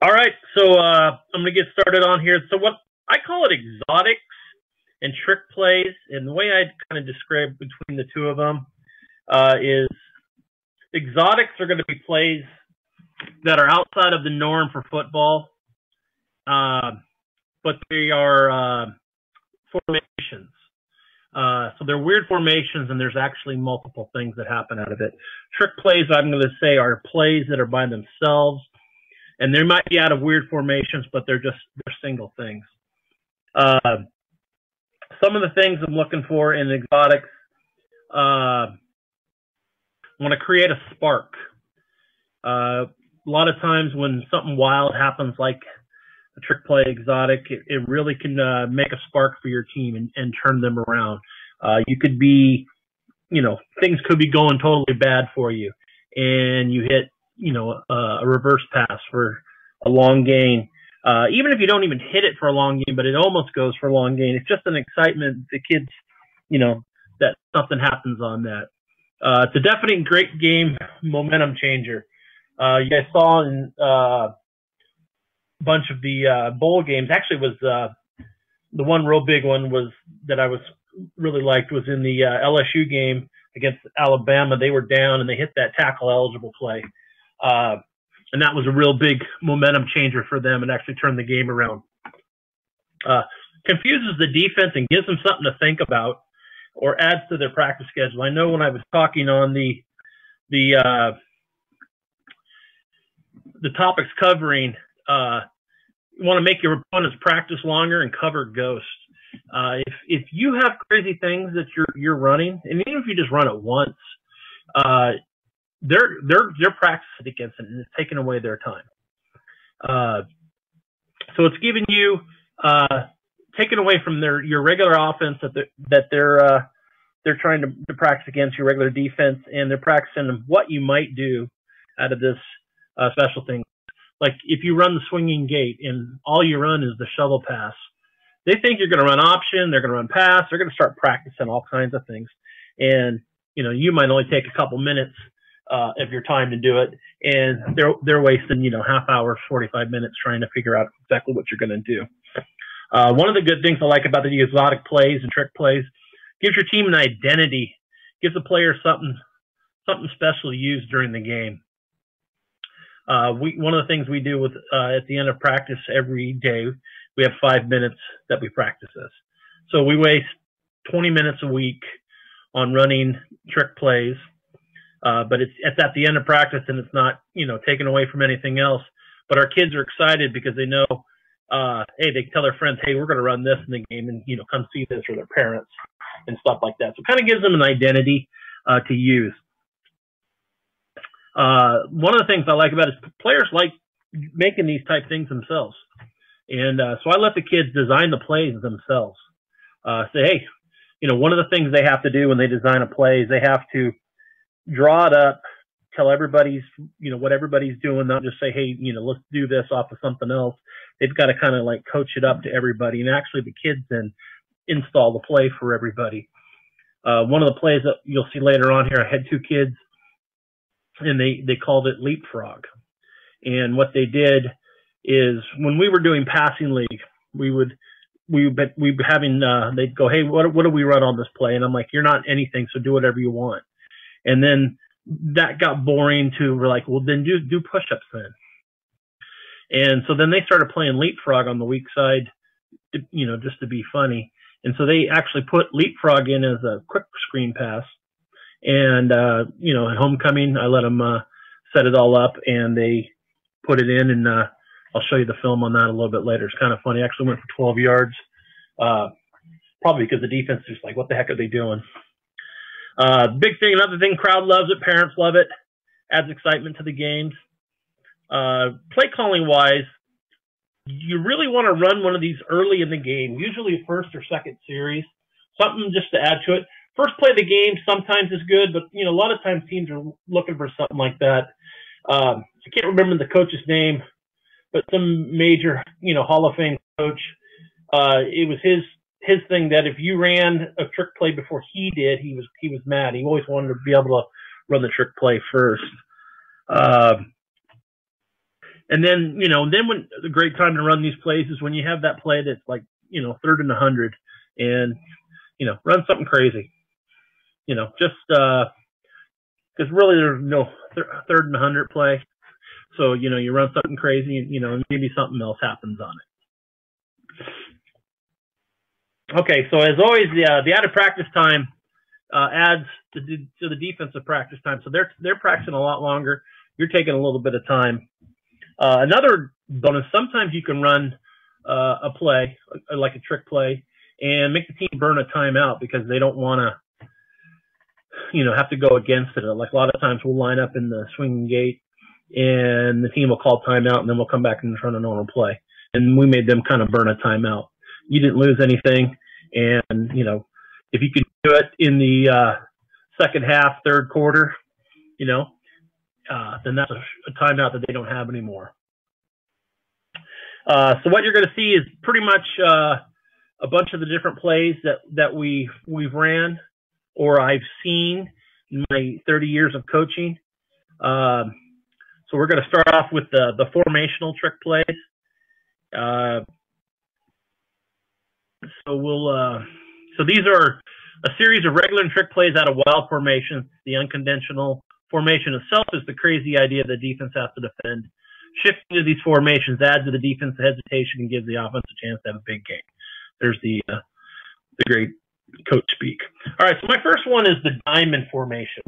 All right, so I'm going to get started on here. So what I call it exotics and trick plays, and the way I kind of describe between the two of them is exotics are going to be plays that are outside of the norm for football, but they are formations. So they're weird formations, and there's actually multiple things that happen out of it. Trick plays, I'm going to say, are plays that are by themselves. And they might be out of weird formations, but they're single things. Some of the things I'm looking for in exotics, I want to create a spark. A lot of times when something wild happens, like a trick play exotic, it really can make a spark for your team and turn them around. You could be, things could be going totally bad for you, and you hit a reverse pass for a long gain. Even if you don't even hit it for a long gain, but it almost goes for a long gain. It's just an excitement. The kids, that something happens on that. It's a definite great game momentum changer. You guys saw in a bunch of the bowl games. Actually, was the one real big one was that I really liked was in the LSU game against Alabama. They were down and they hit that tackle eligible play. And that was a real big momentum changer for them and actually turned the game around. Confuses the defense and gives them something to think about or adds to their practice schedule. I know when I was talking on the topics covering, you want to make your opponent's practice longer and cover ghosts. If you have crazy things that you're running, and even if you just run it once, they're practicing against it, and it's taking away their time. So it's giving you taken away from your regular offense that they're trying to practice against your regular defense, and they're practicing what you might do out of this special thing. Like if you run the swinging gate and all you run is the shovel pass, they think you're going to run option, they're going to run pass, they're going to start practicing all kinds of things, and you might only take a couple minutes of your time to do it, and they're wasting half hour, 45 minutes trying to figure out exactly what you're going to do. One of the good things I like about the exotic plays and trick plays, gives your team an identity, gives the player something special to use during the game. One of the things we do with at the end of practice every day, we have 5 minutes that we practice this. So we waste 20 minutes a week on running trick plays. But it's at the end of practice, and it's not, taken away from anything else. But our kids are excited because they know, hey, they can tell their friends, hey, we're going to run this in the game, and, come see this, or their parents and stuff like that. So it kind of gives them an identity to use. One of the things I like about it is players like making these type things themselves. And so I let the kids design the plays themselves. Say, hey, one of the things they have to do when they design a play is they have to draw it up, tell everybody's, what everybody's doing, not just say, hey, let's do this off of something else. They've got to kind of like coach it up to everybody. And actually the kids then install the play for everybody. One of the plays that you'll see later on here, I had two kids and they called it leapfrog. And what they did is when we were doing passing league, they'd go, hey, what do we run on this play? And I'm like, you're not anything, so do whatever you want. And then that got boring too. We're like, well, then do push-ups then. And so then they started playing leapfrog on the weak side, just to be funny. And so they actually put leapfrog in as a quick screen pass. And, at homecoming, I let them set it all up, and they put it in, and I'll show you the film on that a little bit later. It's kind of funny. I actually went for 12 yards, probably because the defense is like, what the heck are they doing? Big thing, another thing, crowd loves it, parents love it, adds excitement to the games. Play calling wise, you really want to run one of these early in the game, usually first or second series, something just to add to it. First play of the game sometimes is good, but a lot of times teams are looking for something like that. I can't remember the coach's name, but some major, Hall of Fame coach. It was his thing that if you ran a trick play before he did, he was mad. He always wanted to be able to run the trick play first. And then, then when the great time to run these plays is when you have that play that's like, 3rd and 100 and, run something crazy, just, cause really there's no 3rd and 100 play. So, you run something crazy and, maybe something else happens on it. Okay. So as always, the added practice time, adds to the defensive practice time. So they're practicing a lot longer. You're taking a little bit of time. Another bonus, sometimes you can run a play, like a trick play, and make the team burn a timeout because they don't want to, have to go against it. Like a lot of times we'll line up in the swinging gate, and the team will call timeout, and then we'll come back and run a normal play. And we made them kind of burn a timeout. You didn't lose anything, and, if you could do it in the second half, third quarter, then that's a timeout that they don't have anymore. So what you're going to see is pretty much a bunch of the different plays that we've ran or I've seen in my 30 years of coaching. So we're going to start off with the formational trick plays. So these are a series of regular and trick plays out of wild formations. The unconventional formation itself is the crazy idea the defense has to defend. Shifting to these formations adds to the defense hesitation and gives the offense a chance to have a big game. There's the great coach speak. All right, so my first one is the diamond formation.